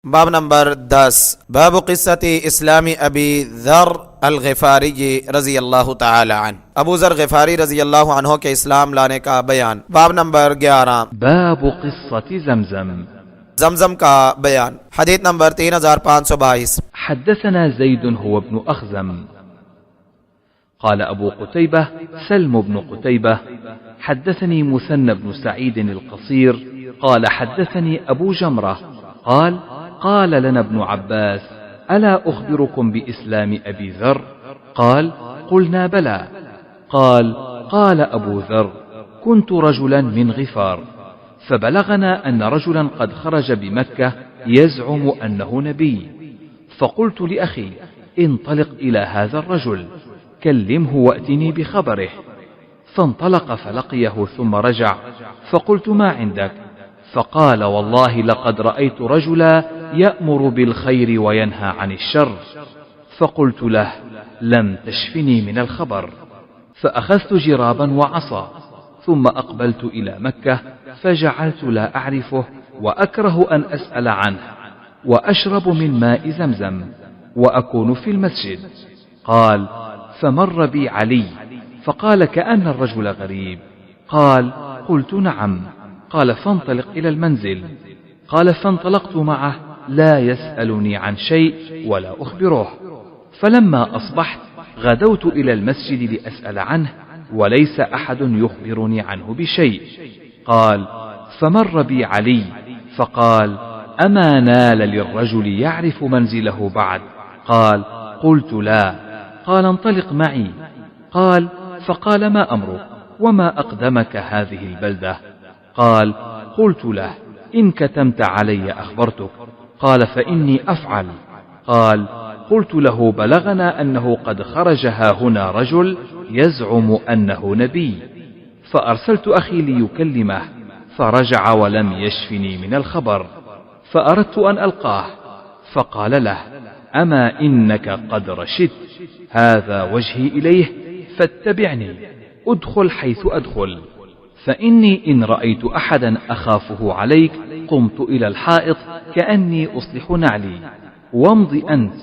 باب نمبر 10 باب قصة اسلام ابی ذر الغفاری رضی اللہ تعالی عنہ، ابو ذر غفاری رضی اللہ عنہ کے اسلام لانے کا بیان۔ باب نمبر 11 باب قصة زمزم، زمزم کا بیان۔ حدیث نمبر 3522۔ حدثنا زيد هو ابن أخزم قال أبو قتيبة سلم بن قتيبة حدثني مثنى بن سعيد القصير قال حدثني أبو جمرة قال لنا ابن عباس ألا أخبركم بإسلام أبي ذر؟ قال قلنا بلى. قال أبو ذر كنت رجلا من غفار، فبلغنا أن رجلا قد خرج بمكة يزعم أنه نبي، فقلت لأخي انطلق إلى هذا الرجل كلمه وأتني بخبره، فانطلق فلقيه ثم رجع، فقلت ما عندك؟ فقال والله لقد رأيت رجلا يأمر بالخير وينهى عن الشر. فقلت له لم تشفني من الخبر، فأخذت جرابا وعصا ثم أقبلت إلى مكة، فجعلت لا أعرفه وأكره أن أسأل عنه، وأشرب من ماء زمزم وأكون في المسجد. قال فمر بي علي فقال كأن الرجل غريب. قلت نعم. قال فانطلق إلى المنزل. قال فانطلقت معه لا يسألني عن شيء ولا أخبره. فلما أصبحت غدوت إلى المسجد لأسأل عنه وليس أحد يخبرني عنه بشيء. قال فمر بي علي فقال أما نال للرجل يعرف منزله بعد؟ قلت لا. قال انطلق معي. فقال ما أمرك وما أقدمك هذه البلدة؟ قلت له إن كتمت علي أخبرتك. قال فإني أفعل. قلت له بلغنا أنه قد خرج هاهنا رجل يزعم أنه نبي، فأرسلت أخي ليكلمه فرجع ولم يشفني من الخبر، فأردت أن ألقاه، فقال له أما إنك قد رشدت، هذا وجهي إليه فاتبعني، أدخل حيث أدخل، فإني إن رأيت أحدا أخافه عليك قمت إلى الحائط كأني أصلح نعلي، وامض أنت.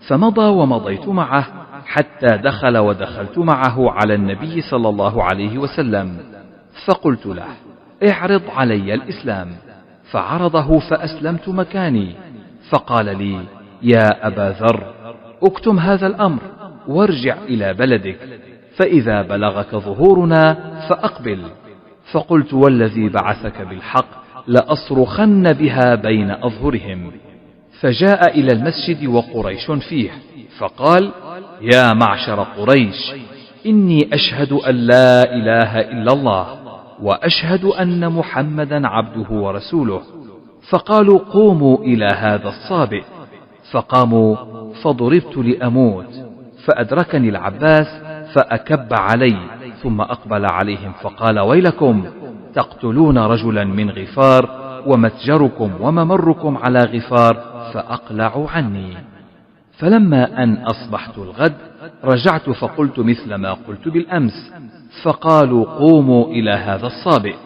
فمضى ومضيت معه حتى دخل ودخلت معه على النبي صلى الله عليه وسلم، فقلت له اعرض علي الإسلام، فعرضه فأسلمت مكاني، فقال لي يا أبا ذر اكتم هذا الأمر وارجع إلى بلدك، فإذا بلغك ظهورنا فأقبل. فقلت والذي بعثك بالحق لأصرخن بها بين أظهرهم. فجاء إلى المسجد وقريش فيه، فقال يا معشر قريش إني أشهد أن لا إله إلا الله وأشهد أن محمدا عبده ورسوله. فقالوا قوموا إلى هذا الصابئ، فقاموا فضربت لأموت، فأدركني العباس فأكب علي، ثم أقبل عليهم فقال ويلكم تقتلون رجلا من غفار ومتجركم وممركم على غفار، فأقلعوا عني. فلما أن أصبحت الغد رجعت فقلت مثل ما قلت بالأمس، فقالوا قوموا إلى هذا الصابئ،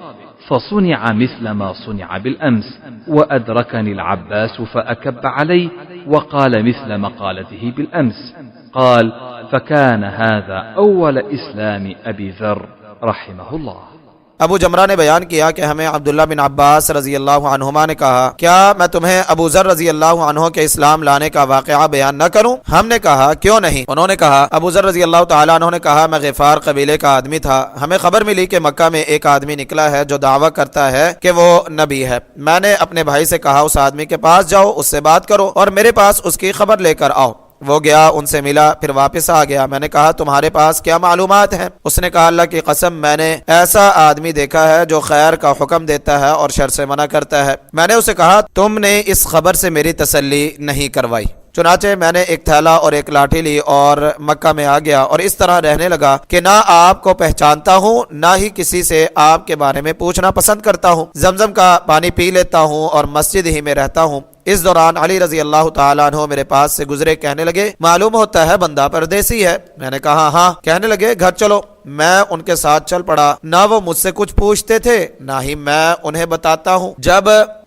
فصنع مثل ما صنع بالأمس، وأدركني العباس فأكب علي وقال مثل مقالته بالأمس. قال فكان هذا أول إسلام أبي ذر رحمه الله۔ ابو جمرہ نے بیان کیا کہ ہمیں عبداللہ بن عباس رضی اللہ عنہما نے کہا کیا میں تمہیں ابو ذر رضی اللہ عنہ کے اسلام لانے کا واقعہ بیان نہ کروں؟ ہم نے کہا کیوں نہیں؟ انہوں نے کہا ابو ذر رضی اللہ تعالیٰ عنہ نے کہا میں غفار قبیلے کا آدمی تھا، ہمیں خبر ملی کہ مکہ میں ایک آدمی نکلا ہے جو دعویٰ کرتا ہے کہ وہ نبی ہے۔ میں نے اپنے بھائی سے کہا اس آدمی کے پاس جاؤ، اس سے بات کرو اور میرے پاس اس کی خبر لے کر آؤ۔ وہ گیا، ان سے ملا، پھر واپس آ گیا۔ میں نے کہا تمہارے پاس کیا معلومات ہیں؟ اس نے کہا اللہ کی قسم میں نے ایسا آدمی دیکھا ہے جو خیر کا حکم دیتا ہے اور شر سے منع کرتا ہے۔ میں نے اسے کہا تم نے اس خبر سے میری تسلی نہیں کروائی۔ چنانچہ میں نے ایک تھیلا اور ایک لاٹھی لی اور مکہ میں آ گیا اور اس طرح رہنے لگا کہ نہ آپ کو پہچانتا ہوں نہ ہی کسی سے آپ کے بارے میں پوچھنا پسند کرتا ہوں، زمزم کا پانی پی لیتا ہوں اور مسجد ہی میں رہتا ہوں۔ اس دوران علی رضی اللہ تعالیٰ عنہ میرے پاس سے گزرے، کہنے لگے معلوم ہوتا ہے بندہ پردیسی ہے۔ میں نے کہا ہاں۔ کہنے لگے گھر چلو۔ میں ان کے ساتھ چل پڑا۔ نہ وہ مجھ سے کچھ پوچھتے تھے نہ ہی میں انہیں بتاتا ہوں۔ جب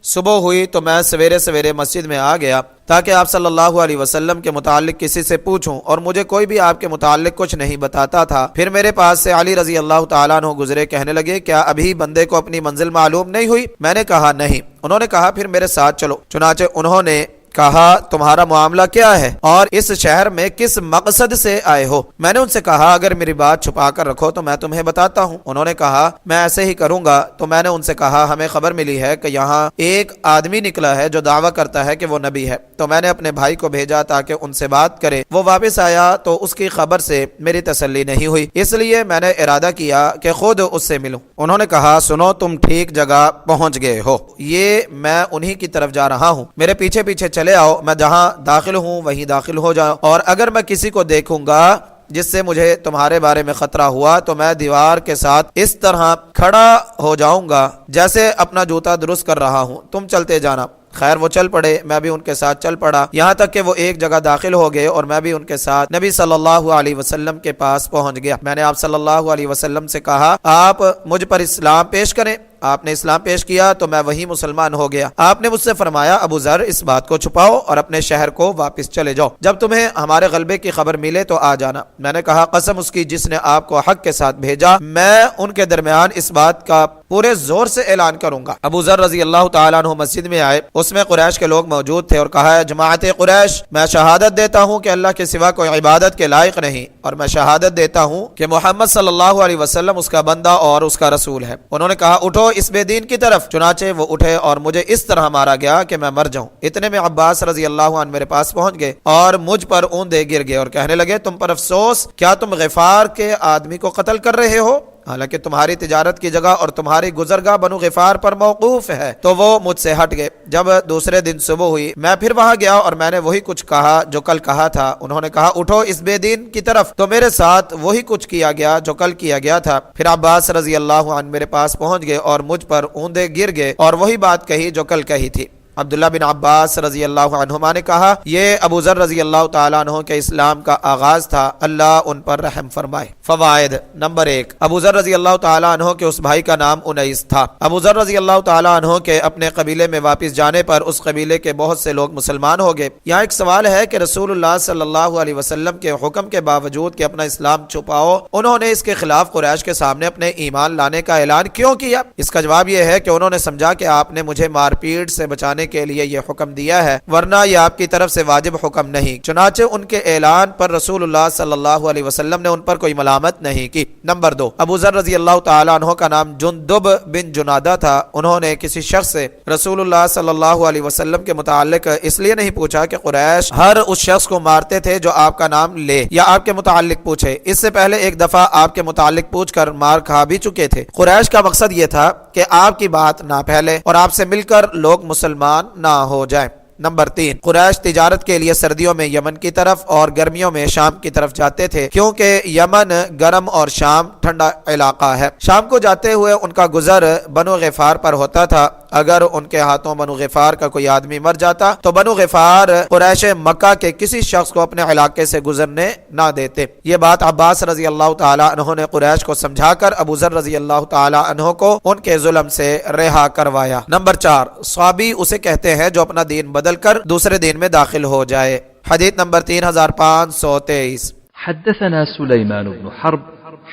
صبح ہوئی تو میں سویرے سویرے مسجد میں آ گیا تاکہ آپ صلی اللہ علیہ وسلم کے متعلق کسی سے پوچھوں، اور مجھے کوئی بھی آپ کے متعلق کچھ نہیں بتاتا تھا۔ پھر میرے پاس سے علی رضی اللہ تعالیٰ عنہ گزرے، کہنے لگے کیا ابھی بندے کو اپنی منزل معلوم نہیں ہوئی؟ میں نے کہا نہیں۔ انہوں نے کہا پھر میرے ساتھ چلو۔ چنانچہ انہوں نے کہا تمہارا معاملہ کیا ہے اور اس شہر میں کس مقصد سے آئے ہو؟ میں نے ان سے کہا اگر میری بات چھپا کر رکھو تو میں تمہیں بتاتا ہوں۔ انہوں نے کہا میں ایسے ہی کروں گا۔ تو میں نے ان سے کہا ہمیں خبر ملی ہے کہ یہاں ایک آدمی نکلا ہے جو دعویٰ کرتا ہے کہ وہ نبی ہے، تو میں نے اپنے بھائی کو بھیجا تاکہ ان سے بات کرے۔ وہ واپس آیا تو اس کی خبر سے میری تسلی نہیں ہوئی، اس لیے میں نے ارادہ کیا کہ خود اس سے ملوں۔ انہوں نے کہا سنو تم ٹھیک جگہ پہنچ گئے ہو، یہ میں انہی کی طرف جا رہا ہوں، میرے پیچھے پیچھے چلے آؤ، میں جہاں داخل ہوں وہیں داخل ہو جاؤ، اور اگر میں کسی کو دیکھوں گا جس سے مجھے تمہارے بارے میں خطرہ ہوا تو میں دیوار کے ساتھ اس طرح کھڑا ہو جاؤں گا جیسے اپنا جوتا درست کر رہا ہوں، تم چلتے جانا۔ خیر وہ چل پڑے، میں بھی ان کے ساتھ چل پڑا، یہاں تک کہ وہ ایک جگہ داخل ہو گئے اور میں بھی ان کے ساتھ نبی صلی اللہ علیہ وسلم کے پاس پہنچ گیا۔ میں نے آپ صلی اللہ علیہ وسلم سے کہا آپ مجھ پر اسلام پیش کریں۔ آپ نے اسلام پیش کیا تو میں وہی مسلمان ہو گیا۔ آپ نے مجھ سے فرمایا ابو ذر اس بات کو چھپاؤ اور اپنے شہر کو واپس چلے جاؤ، جب تمہیں ہمارے غلبے کی خبر ملے تو آ جانا۔ میں نے کہا قسم اس کی جس نے آپ کو حق کے ساتھ بھیجا، میں ان کے درمیان اس بات کا پورے زور سے اعلان کروں گا۔ ابو ذر رضی اللہ تعالیٰ عنہ مسجد میں آئے، اس میں قریش کے لوگ موجود تھے، اور کہا جماعت قریش میں شہادت دیتا ہوں کہ اللہ کے سوا کوئی عبادت کے لائق نہیں، اور میں شہادت دیتا ہوں کہ محمد صلی اللہ علیہ وسلم اس کا بندہ اور اس کا رسول ہے۔ انہوں نے کہا اٹھو اس بے دین کی طرف۔ چنانچہ وہ اٹھے اور مجھے اس طرح مارا گیا کہ میں مر جاؤں۔ اتنے میں عباس رضی اللہ عنہ میرے پاس پہنچ گئے اور مجھ پر اوندے گر گئے اور کہنے لگے تم پر افسوس، کیا تم غفار کے آدمی کو قتل کر رہے ہو؟ حالانکہ تمہاری تجارت کی جگہ اور تمہاری گزرگاہ بنو غفار پر موقوف ہے۔ تو وہ مجھ سے ہٹ گئے۔ جب دوسرے دن صبح ہوئی میں پھر وہاں گیا اور میں نے وہی کچھ کہا جو کل کہا تھا۔ انہوں نے کہا اٹھو اس بے دین کی طرف، تو میرے ساتھ وہی کچھ کیا گیا جو کل کیا گیا تھا۔ پھر عباس رضی اللہ عنہ میرے پاس پہنچ گئے اور مجھ پر اوندے گر گئے اور وہی بات کہی جو کل کہی تھی۔ عبداللہ بن عباس رضی اللہ عنہما نے کہا یہ ابو ذر رضی اللہ تعالیٰ عنہ کے اسلام کا آغاز تھا، اللہ ان پر رحم فرمائے۔ فوائد نمبر 1، ابو ذر رضی اللہ تعالیٰ عنہ کے اس بھائی کا نام انیس تھا۔ ابو ذر رضی اللہ تعالیٰ عنہ کے اپنے قبیلے میں واپس جانے پر اس قبیلے کے بہت سے لوگ مسلمان ہو گئے۔ یہاں ایک سوال ہے کہ رسول اللہ صلی اللہ علیہ وسلم کے حکم کے باوجود کہ اپنا اسلام چھپاؤ، انہوں نے اس کے خلاف قریش کے سامنے اپنے ایمان لانے کا اعلان کیوں کیا؟ اس کا جواب یہ ہے کہ انہوں نے سمجھا کہ آپ نے مجھے مار پیٹ سے بچانے کے لیے یہ حکم دیا ہے، ورنہ یہ آپ کی طرف سے واجب حکم نہیں۔ چنانچہ ان کے اعلان پر رسول اللہ صلی اللہ علیہ وسلم نے ان پر کوئی ملامت نہیں کی۔ نمبر 2، ابو ذر رضی اللہ تعالیٰ عنہ کا نام جندب بن جنادہ تھا۔ انہوں نے کسی شخص سے رسول اللہ صلی اللہ علیہ وسلم کے متعلق اس لیے نہیں پوچھا کہ قریش ہر اس شخص کو مارتے تھے جو آپ کا نام لے یا آپ کے متعلق پوچھے۔ اس سے پہلے ایک دفعہ آپ کے متعلق پوچھ کر مار کھا بھی چکے تھے۔ قریش کا مقصد یہ تھا کہ آپ کی بات نہ پھیلے اور آپ سے مل کر لوگ مسلمان نہ ہو جائیں۔ نمبر 3، قریش تجارت کے لیے سردیوں میں یمن کی طرف اور گرمیوں میں شام کی طرف جاتے تھے، کیونکہ یمن گرم اور شام ٹھنڈا علاقہ ہے۔ شام کو جاتے ہوئے ان کا گزر بنو غفار پر ہوتا تھا۔ اگر ان کے ہاتھوں بنو غفار کا کوئی آدمی مر جاتا تو بنو غفار قریش مکہ کے کسی شخص کو اپنے علاقے سے گزرنے نہ دیتے۔ یہ بات عباس رضی اللہ تعالیٰ عنہ نے قریش کو سمجھا کر ابو ذر رضی اللہ تعالیٰ عنہ کو ان کے ظلم سے رہا کروایا۔ نمبر 4، صحابی اسے کہتے ہیں جو اپنا دین بدل کر دوسرے دین میں داخل ہو جائے۔ حدیث نمبر 3523۔ حدثنا سليمان بن حرب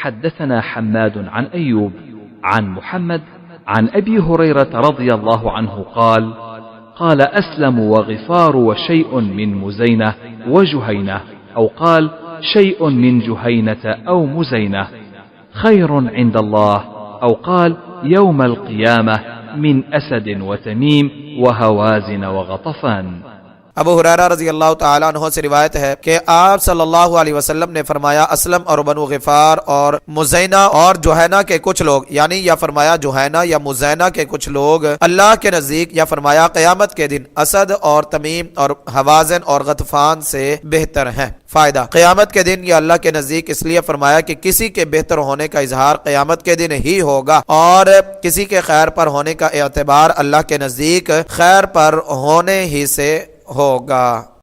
حدثنا حماد عن أيوب عن محمد عن أبي هريرة رضي الله عنه قال أسلم وغفار وشيء من مزينة وجهينة، أو قال شيء من جهينة أو مزينة خير عند الله، أو قال يوم القيامة من أسد وتميم وهوازن وغطفان۔ ابو ہریرہ رضی اللہ تعالیٰ عنہ سے روایت ہے کہ آپ صلی اللہ علیہ وسلم نے فرمایا اسلم اور بنو غفار اور مزینہ اور جوہینہ کے کچھ لوگ، یعنی یا فرمایا جوہینہ یا مزینہ کے کچھ لوگ اللہ کے نزدیک، یا فرمایا قیامت کے دن اسد اور تمیم اور حوازن اور غطفان سے بہتر ہیں۔ فائدہ، قیامت کے دن یا اللہ کے نزدیک اس لیے فرمایا کہ کسی کے بہتر ہونے کا اظہار قیامت کے دن ہی ہوگا، اور کسی کے خیر پر ہونے کا اعتبار اللہ کے نزدیک خیر پر ہونے ہی سے ہوگا۔